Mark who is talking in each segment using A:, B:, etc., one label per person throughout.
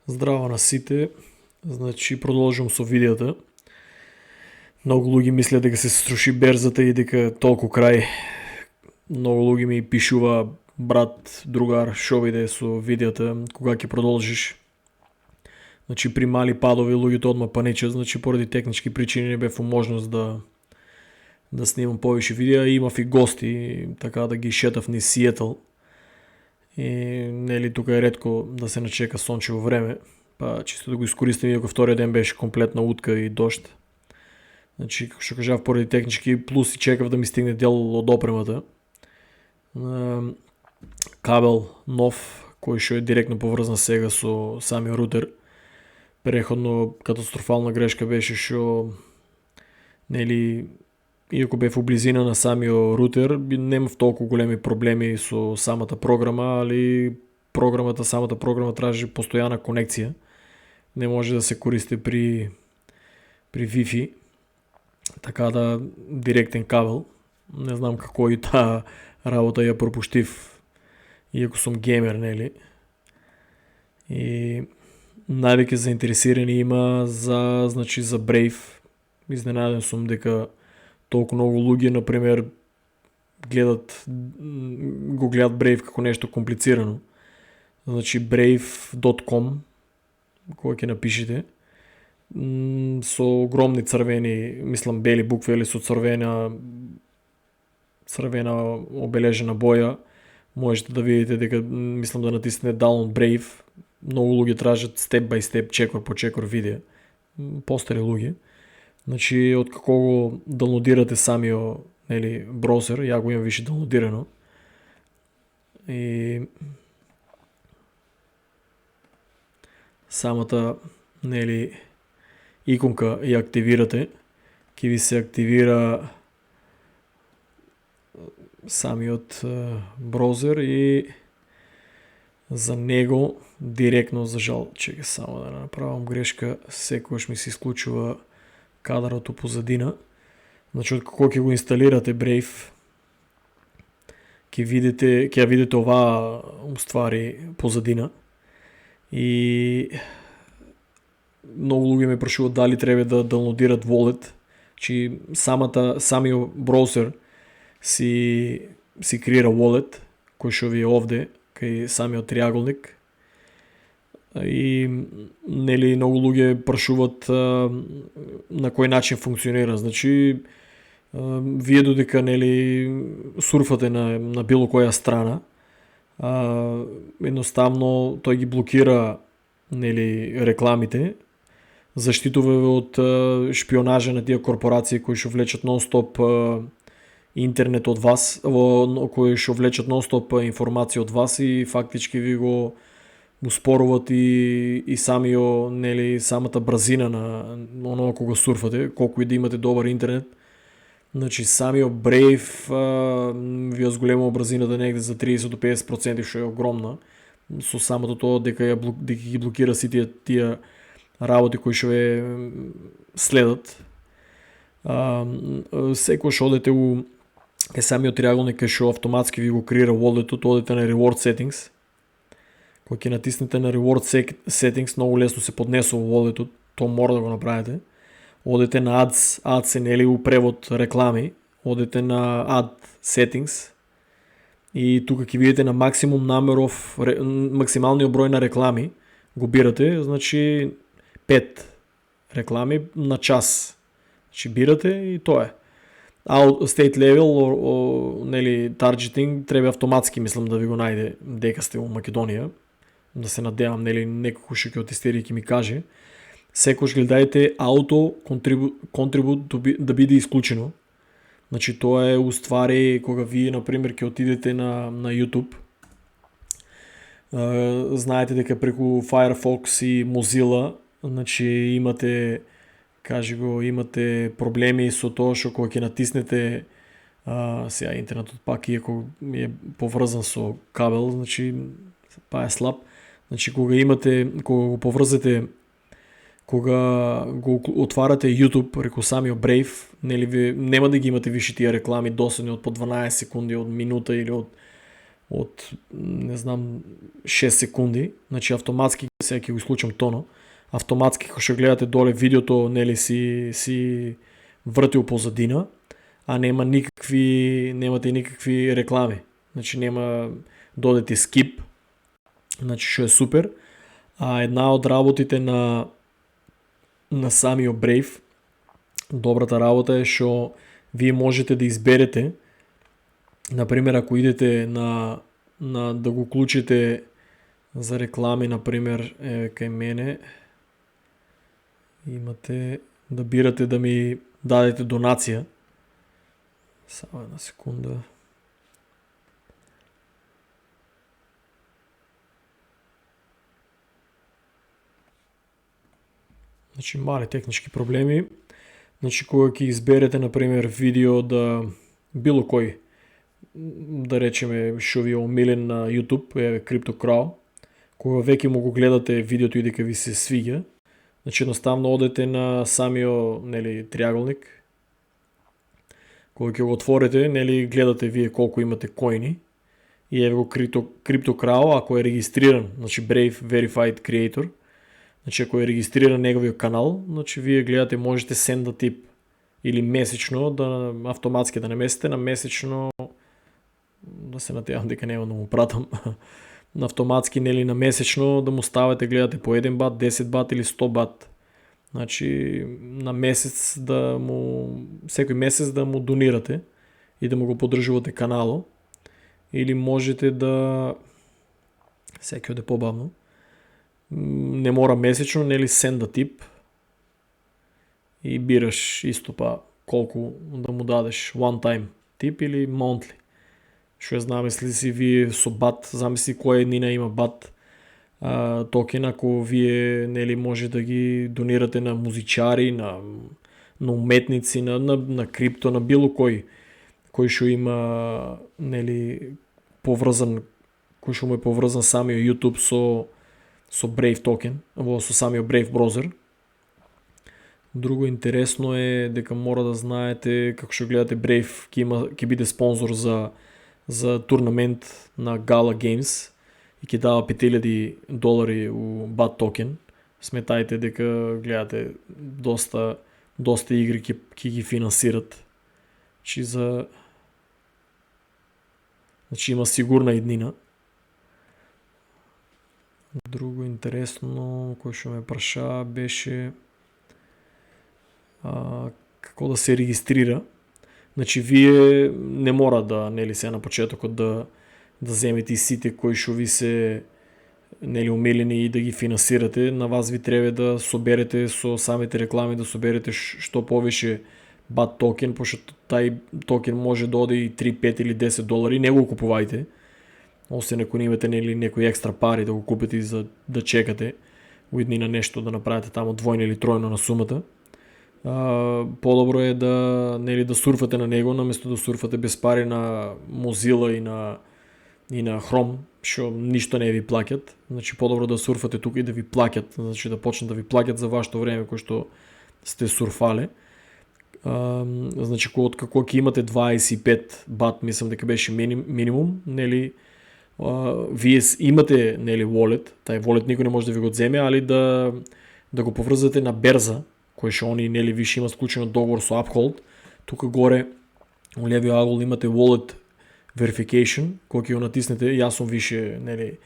A: Здрава на сите, значи продолжувам со видеото. Многу луѓе мислят дека се сруши берзата и дека толку крај. Многу луѓе ми пишува брат, другар, шо биде со видеото, кога ќе продолжиш. Значи при мали падови луѓето одма паничат, значи поради технички причини не бев во можност да снимам повише видеа и имав и гости, така да ги шетав низ Сиетл. И нели тука е ретко да се начека сончево време, па чисто да го искористим, иако втория ден беше комплетна утка и дожд. Значи, како што кажав, поради технички, плюс и чекав да ми стигне дел од опремата. Кабел нов, кој што е директно поврзан сега со самиот рутер. Преходно катастрофална грешка беше што нели иако бев во близина на самиот рутер, немав толку големи проблеми со самата програма, али самата програма тражи постојана конекција. Не може да се користи при Wi-Fi. Така да директен кабел. Не знам како и таа работа ја пропуштив, иако сум геймер, нели. И највеќе заинтересирани има за Brave. Изненаден сум дека толку многу луѓе, например, го гледат Brave како нешто комплицирано. Значи brave.com, кога ќе напишете, со огромни црвени, мислам бели букви или со црвена обележена боја, можете да видите дека, мислам да натиснете Download Brave. Многу луѓе тражат степ бај степ, чекор по чекор видео. Постари луѓе. Значи, од како го даунлодирате самиот, нели, браузер, ја го имам више даунлодирано. И самата, нели, иконка ја активирате, ќе ви се активира самиот браузер и за него директно, за жал, чекай само да направам грешка, секогаш ми се исклучува кадарот позадина. Значи, од како ќе го инсталирате Brave, ќе видите оваа уствари позадина. И многу луѓе ме прашуваат дали треба да даунлодират Wallet, чи самиот браузер си креира Wallet, кој што ви е овде, кај самиот триаголник. И нели многу луѓе прашуваат на кој начин функционира. Значи вие додека нели сурфате на било која страна, едноставно тој ги блокира нели рекламите, заштитува од шпионажа на тие корпорации кои што влечат нон-стоп интернет од вас, кои што влечат нон-стоп информација од вас и фактички ви го успоруват и самата брзина на оноа кога сурфате, колку и да имате добар интернет. Значи самиот Brave ви ја зголемува брзината негде за 30 до 50%, што е огромна. Со самото тоа дека ги блокира сите тие работи кои што ве следат. Секогаш одете е самиот триаголник што автоматски ви го креира wallet-от, одете на Reward Settings. Кога ќе натиснете на Reward Settings, многу лесно се поднесува wallet-от, тоа мора да го направите. Одете на Ads е нели у превод реклами, одете на Ad Settings и тука ќе видите на максималниот број на реклами, го бирате, значи 5 реклами на час. Значи бирате и тоа е. State level, нели, targeting треба автоматски, мислам, да ви го најде дека сте во Македонија. Да се надевам, нели, некој што ќе тестира ќе ми каже. Секојаш гледајте auto contribute да биде исклучено. Значи тоа е уствари кога вие, например, ќе отидете на YouTube. Знаете дека преку Firefox и Mozilla, значи имате проблеми со тоа што кога ќе натиснете сега интернетот пак иако е поврзан со кабел, значи па е слаб. Значи кога го поврзете, кога го отварате YouTube преку самиот Brave, нели ви нема да ги имате више тие реклами доsadни од по 12 секунди, од минута или од от не знам 6 секунди, значи автоматски, сега го изключам тона, автоматски ако ще гледате доле видеото, нели си въртил позадина, а немате никакви реклами. Значи няма додете скип, значи ще е супер. А една от работите на самия Brave, добрата работа е, що вие можете да изберете, например, ако идете да го включите за реклами, например, кай мене, имате да бирате да ми дадете донация. Само една секунда. Значи мали технички проблеми. Значи кога ќе изберете, например, видео да било кој, да речеме, што ви е омилен на YouTube, е CryptoCrawl, кога веќе му го гледате видеото и дека ви се свиѓа, значи едноставно одете на самиот, нели, триаголник, кога ќе го отворите, нели, гледате вие колку имате коини и е го CryptoCrawl, ако е регистриран, значи Brave Verified Creator, значи ако е регистриран неговиот канал, значи вие гледате, можете сенда тип или месечно да автоматски да намесите, на месечно да се надявам дека нема да му пратам на автоматски, нели, на месечно да му ставате, гледате по 1 бат, 10 бат или 100 бат. Значи на месец всеки месец да му донирате и да му го поддржувате канало, или можете да всеки оде по-бавно, не мора месечно, нели, сенда тип и бираш исто па колку да му дадеш one time тип или monthly. Што е, замисли си вие со бат, замисли која еднина има бат токен, ако вие, нели, може да ги донирате на музичари, на уметници, на крипто, на било кој што има, нели, поврзан, кој што му е поврзан самиот YouTube со Brave токен, со самиот Brave браузер. Друго интересно е дека мора да знаете, како што гледате, Brave ќе биде спонзор за турнамент на Gala Games и ќе дава $5000 у BAT токен. Сметајте дека гледате доста игри ќе ги финансират. Значи има сигурна иднина. Друго интересно кој што ме праша беше како да се регистрира. Значи вие не мора да, нели, се на почетокот да земете и сите кои што ви се, нели, умилени и да ги финансирате. На вас ви треба да соберете со самите реклами, да соберете што повише BAT токен, пошто тај токен може да оде и 3, 5 или $10. Не го купувајте. Освен ако имате, нели, некои екстра пари да го купите и за да чекате уиднина нешто да направите тамо двојно или тројно на сумата. По-добро е да сурфате на него, наместо да сурфате без пари на Mozilla и на Chrome, што ништо не ви плаќат. Значи по-добро да сурфате тука и да ви плаќат, значи да почнат да ви плаќат за вашето време кој што сте сурфале. Значи како ќе имате 25 бат, мислам дека беше минимум, нели, вие имате, нели, wallet, тај wallet никој не може да ви го земе, али да го поврзате на берза, кој што они, нели, више има склучено договор со Uphold. Тука горе у левиот агол имате wallet verification, кој ќе го натиснете, јас сум више, нели,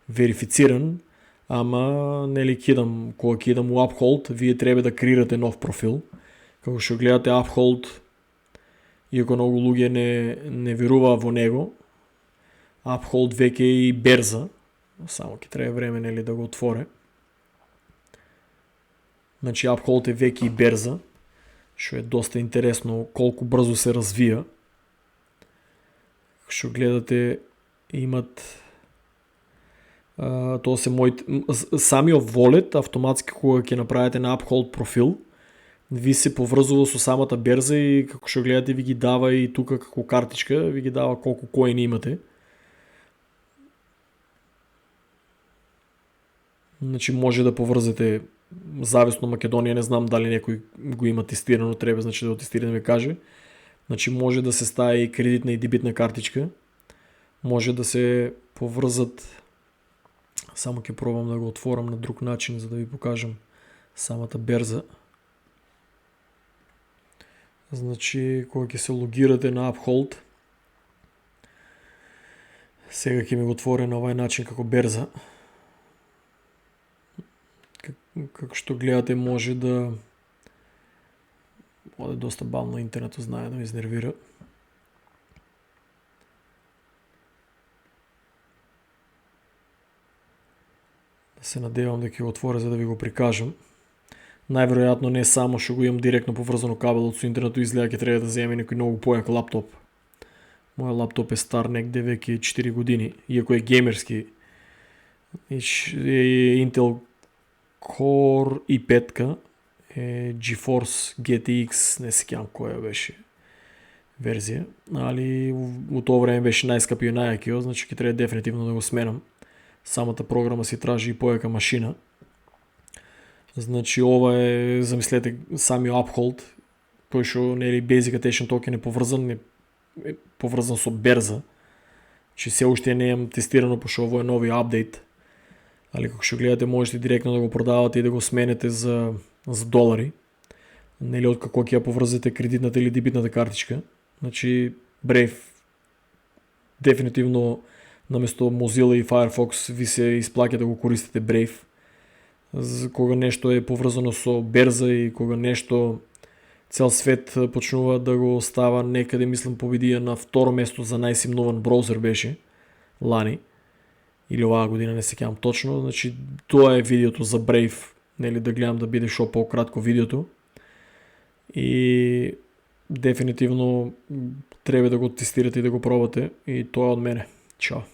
A: верифициран, ама, нели, кога кидам у Uphold, вие треба да креирате нов профил. Како што гледате, Uphold, иако многу луѓе не веруваа во него, Uphold веќе и берза, само ќе треба време, нели, да го отворе. Значи Uphold е веќе и берза, што е доста интересно колку брзо се развија. Што гледате, имат тоа се самиот wallet автоматски кога ќе направите на Uphold профил, ви се поврзува со самата берза и како што гледате ви ги дава и тука како картичка, ви ги дава колку коини имате. Значи може да поврзете зависно Македонија, не знам дали некој го има тестирано, треба, значи да го тестира да ми каже. Значи може да се стави и кредитна и дебитна картичка. може да се поврзат. Само ќе пробам да го отворам на друг начин, за да ви покажам самата берза. Значи, кога ќе се логирате на Uphold, сега ќе ми го отворя на овај начин како берза. Како што гледате, може да оде доста бавно интернетот, знае да ме изнервира. Да се надевам да ќе го отворя за да ви го прикажам. Најверојатно не само што го имам директно поврзано кабелот со интернетот, изгледа ќе треба да земе некој многу појак лаптоп. Мојот лаптоп е стар негде веќе 4 години, иако е геймерски. Intel Core i5 е GeForce GTX, не сеќавам која беше верзија, али у тоа време беше најскапио и најакио, значи ќе треба дефинитивно да го сменам. Самата програма си тражи и појака машина. Значи ова е, замислете, самиот Uphold, кој што нели Basic Attention Token е поврзан со берза. Че се уште не имам тестирано, пошто ово е нови апдейт. Али како што гледате, можете директно да го продавате и да го сменете за долари. Нели откако ќе ја поврзете кредитната или дебитната картичка. Значи Brave дефинитивно наместо Mozilla и Firefox ви се исплаќа да го користите Brave. Кога нешто е поврзано со берза и кога нешто цел свет почнува да го става некаде, мислам, победија на второ место за најсимнуван браузер беше лани или оваа година, не сеќавам точно. Значи тоа е видеото за Brave, нели да гледам да биде шо по-кратко видеото. И дефинитивно треба да го тестирате и да го пробате, и тоа од мене. Чао.